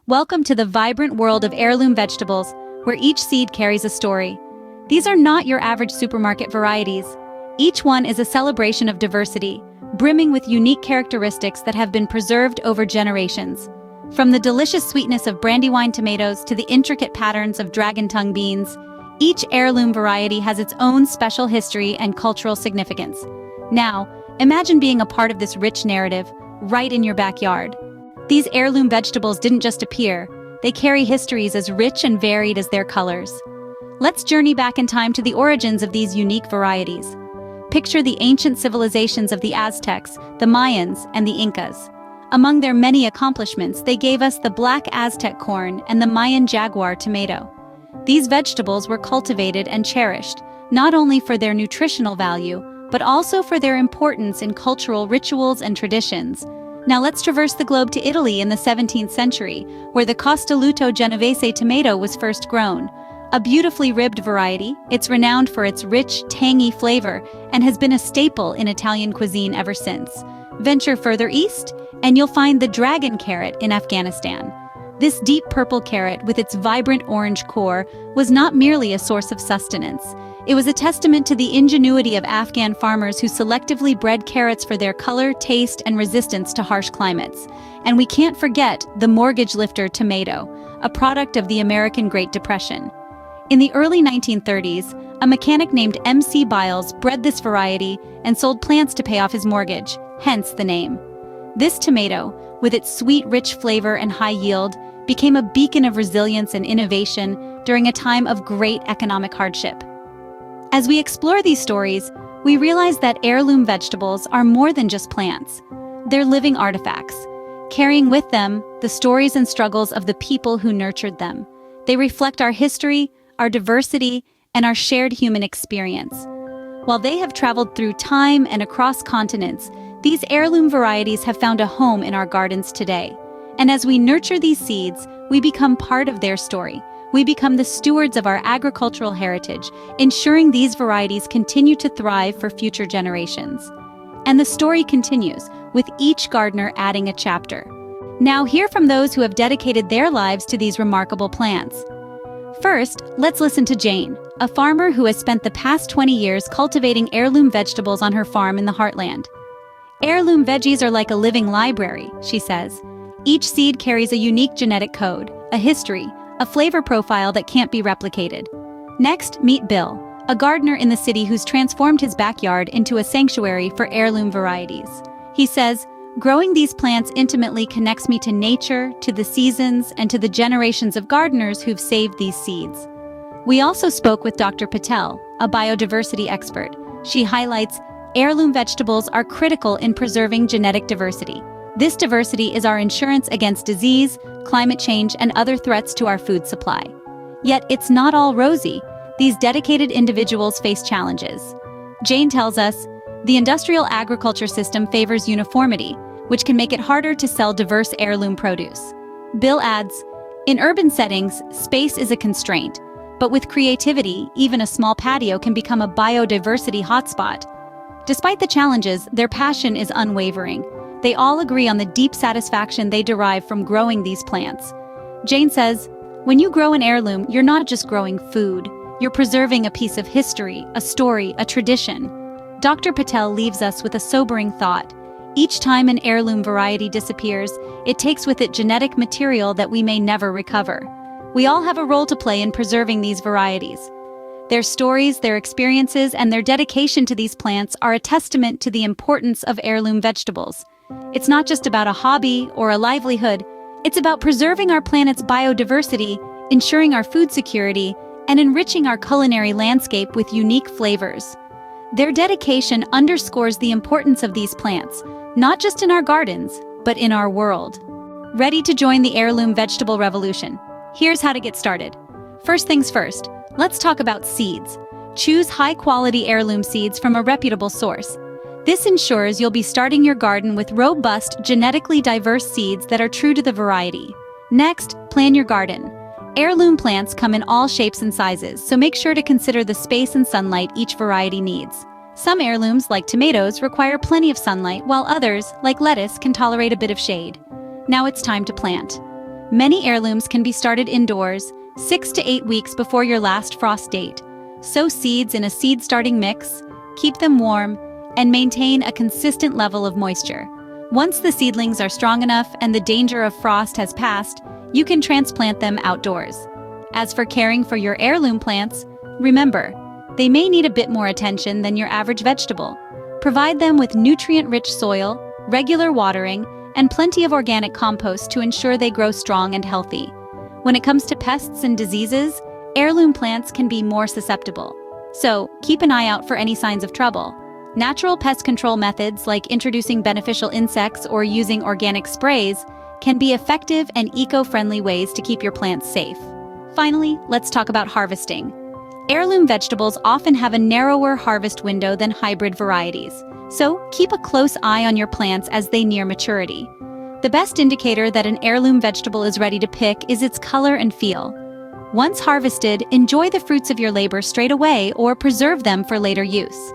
Welcome to the vibrant world of heirloom vegetables, where each seed carries a story. These are not your average supermarket varieties. Each one is a celebration of diversity, brimming with unique characteristics that have been preserved over generations. From the delicious sweetness of brandywine tomatoes to the intricate patterns of dragon tongue beans, each heirloom variety has its own special history and cultural significance. Now, imagine being a part of this rich narrative, right in your backyard. These heirloom vegetables didn't just appear, they carry histories as rich and varied as their colors. Let's journey back in time to the origins of these unique varieties. Picture the ancient civilizations of the Aztecs, the Mayans, and the Incas. Among their many accomplishments, they gave us the black Aztec corn and the Mayan jaguar tomato. These vegetables were cultivated and cherished, not only for their nutritional value, but also for their importance in cultural rituals and traditions. Now let's traverse the globe to Italy in the 17th century, where the Costoluto Genovese tomato was first grown. A beautifully ribbed variety, it's renowned for its rich, tangy flavor and has been a staple in Italian cuisine ever since. Venture further east, and you'll find the dragon carrot in Afghanistan. This deep purple carrot with its vibrant orange core was not merely a source of sustenance. It was a testament to the ingenuity of Afghan farmers who selectively bred carrots for their color, taste, and resistance to harsh climates. And we can't forget the mortgage lifter tomato, a product of the American Great Depression. In the early 1930s, a mechanic named M.C. Biles bred this variety and sold plants to pay off his mortgage, hence the name. This tomato, with its sweet, rich flavor and high yield, became a beacon of resilience and innovation during a time of great economic hardship. As we explore these stories, we realize that heirloom vegetables are more than just plants. They're living artifacts, carrying with them the stories and struggles of the people who nurtured them. They reflect our history, our diversity, and our shared human experience. While they have traveled through time and across continents, these heirloom varieties have found a home in our gardens today. And as we nurture these seeds, we become part of their story. We become the stewards of our agricultural heritage, ensuring these varieties continue to thrive for future generations. And the story continues, with each gardener adding a chapter. Now hear from those who have dedicated their lives to these remarkable plants. First, let's listen to Jane, a farmer who has spent the past 20 years cultivating heirloom vegetables on her farm in the heartland. Heirloom veggies are like a living library, she says. Each seed carries a unique genetic code, a history, a flavor profile that can't be replicated. Next, meet Bill, a gardener in the city who's transformed his backyard into a sanctuary for heirloom varieties. He says, "Growing these plants intimately connects me to nature, to the seasons, and to the generations of gardeners who've saved these seeds." We also spoke with Dr. Patel, a biodiversity expert. She highlights, heirloom vegetables are critical in preserving genetic diversity. This diversity is our insurance against disease, climate change, and other threats to our food supply. Yet it's not all rosy. These dedicated individuals face challenges. Jane tells us, the industrial agriculture system favors uniformity, which can make it harder to sell diverse heirloom produce. Bill adds, in urban settings, space is a constraint, but with creativity, even a small patio can become a biodiversity hotspot. Despite the challenges, their passion is unwavering. They all agree on the deep satisfaction they derive from growing these plants. Jane says, when you grow an heirloom, you're not just growing food. You're preserving a piece of history, a story, a tradition. Dr. Patel leaves us with a sobering thought. Each time an heirloom variety disappears, it takes with it genetic material that we may never recover. We all have a role to play in preserving these varieties. Their stories, their experiences, and their dedication to these plants are a testament to the importance of heirloom vegetables. It's not just about a hobby or a livelihood, it's about preserving our planet's biodiversity, ensuring our food security, and enriching our culinary landscape with unique flavors. Their dedication underscores the importance of these plants, not just in our gardens, but in our world. Ready to join the heirloom vegetable revolution? Here's how to get started. First things first, let's talk about seeds. Choose high-quality heirloom seeds from a reputable source. This ensures you'll be starting your garden with robust, genetically diverse seeds that are true to the variety. Next, plan your garden. Heirloom plants come in all shapes and sizes, so make sure to consider the space and sunlight each variety needs. Some heirlooms, like tomatoes, require plenty of sunlight, while others, like lettuce, can tolerate a bit of shade. Now it's time to plant. Many heirlooms can be started indoors, 6 to 8 weeks before your last frost date. Sow seeds in a seed-starting mix, keep them warm, and maintain a consistent level of moisture. Once the seedlings are strong enough and the danger of frost has passed, you can transplant them outdoors. As for caring for your heirloom plants, remember, they may need a bit more attention than your average vegetable. Provide them with nutrient-rich soil, regular watering, and plenty of organic compost to ensure they grow strong and healthy. When it comes to pests and diseases, heirloom plants can be more susceptible. So, keep an eye out for any signs of trouble. Natural pest control methods like introducing beneficial insects or using organic sprays can be effective and eco-friendly ways to keep your plants safe. Finally, let's talk about harvesting. Heirloom vegetables often have a narrower harvest window than hybrid varieties, so keep a close eye on your plants as they near maturity. The best indicator that an heirloom vegetable is ready to pick is its color and feel. Once harvested, enjoy the fruits of your labor straight away or preserve them for later use.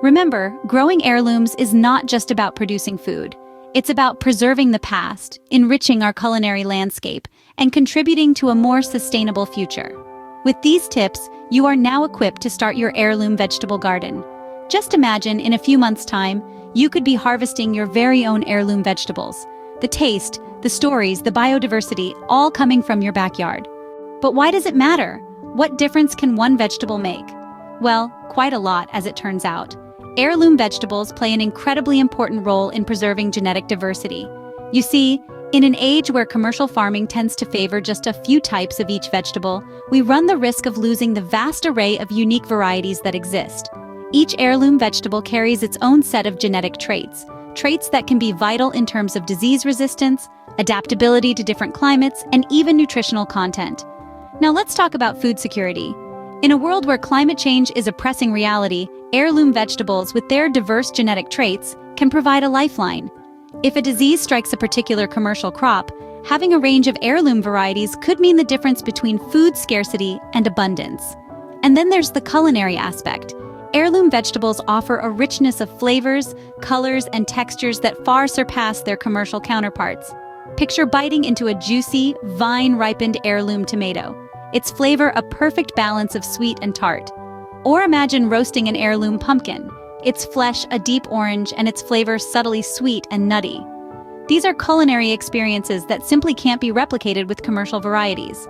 Remember, growing heirlooms is not just about producing food. It's about preserving the past, enriching our culinary landscape, and contributing to a more sustainable future. With these tips, you are now equipped to start your heirloom vegetable garden. Just imagine in a few months' time, you could be harvesting your very own heirloom vegetables. The taste, the stories, the biodiversity, all coming from your backyard. But why does it matter? What difference can one vegetable make? Well, quite a lot, as it turns out. Heirloom vegetables play an incredibly important role in preserving genetic diversity. You see, in an age where commercial farming tends to favor just a few types of each vegetable, we run the risk of losing the vast array of unique varieties that exist. Each heirloom vegetable carries its own set of genetic traits that can be vital in terms of disease resistance, adaptability to different climates, and even nutritional content. Now let's talk about food security. In a world where climate change is a pressing reality, heirloom vegetables with their diverse genetic traits can provide a lifeline. If a disease strikes a particular commercial crop, having a range of heirloom varieties could mean the difference between food scarcity and abundance. And then there's the culinary aspect. Heirloom vegetables offer a richness of flavors, colors, and textures that far surpass their commercial counterparts. Picture biting into a juicy, vine-ripened heirloom tomato. Its flavor a perfect balance of sweet and tart. Or imagine roasting an heirloom pumpkin. Its flesh a deep orange and its flavor subtly sweet and nutty. These are culinary experiences that simply can't be replicated with commercial varieties.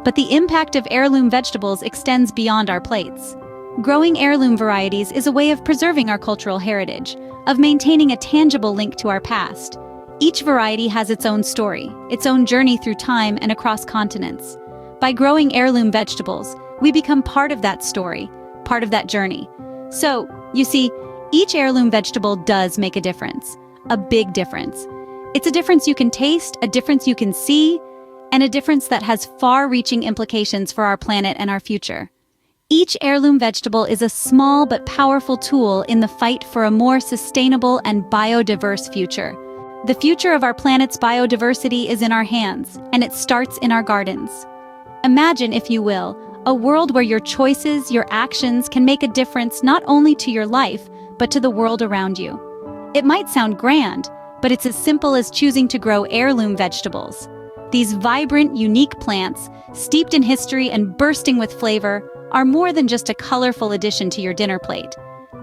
But the impact of heirloom vegetables extends beyond our plates. Growing heirloom varieties is a way of preserving our cultural heritage, of maintaining a tangible link to our past. Each variety has its own story, its own journey through time and across continents. By growing heirloom vegetables, we become part of that story, part of that journey. So, you see, each heirloom vegetable does make a difference, a big difference. It's a difference you can taste, a difference you can see, and a difference that has far-reaching implications for our planet and our future. Each heirloom vegetable is a small but powerful tool in the fight for a more sustainable and biodiverse future. The future of our planet's biodiversity is in our hands, and it starts in our gardens. Imagine, if you will, a world where your choices, your actions can make a difference not only to your life, but to the world around you. It might sound grand, but it's as simple as choosing to grow heirloom vegetables. These vibrant, unique plants, steeped in history and bursting with flavor, are more than just a colorful addition to your dinner plate.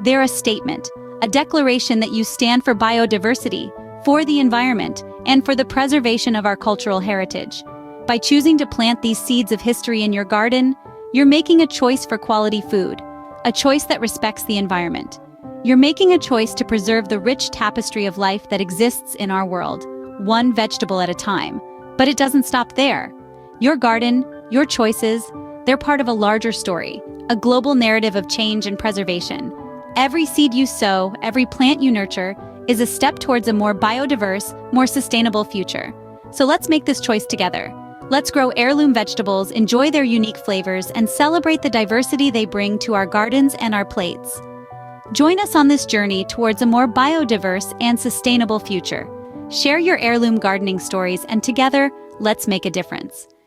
They're a statement, a declaration that you stand for biodiversity, for the environment, and for the preservation of our cultural heritage. By choosing to plant these seeds of history in your garden, you're making a choice for quality food, a choice that respects the environment. You're making a choice to preserve the rich tapestry of life that exists in our world, one vegetable at a time. But it doesn't stop there. Your garden, your choices, they're part of a larger story, a global narrative of change and preservation. Every seed you sow, every plant you nurture, is a step towards a more biodiverse, more sustainable future. So let's make this choice together. Let's grow heirloom vegetables, enjoy their unique flavors, and celebrate the diversity they bring to our gardens and our plates. Join us on this journey towards a more biodiverse and sustainable future. Share your heirloom gardening stories, and together, let's make a difference.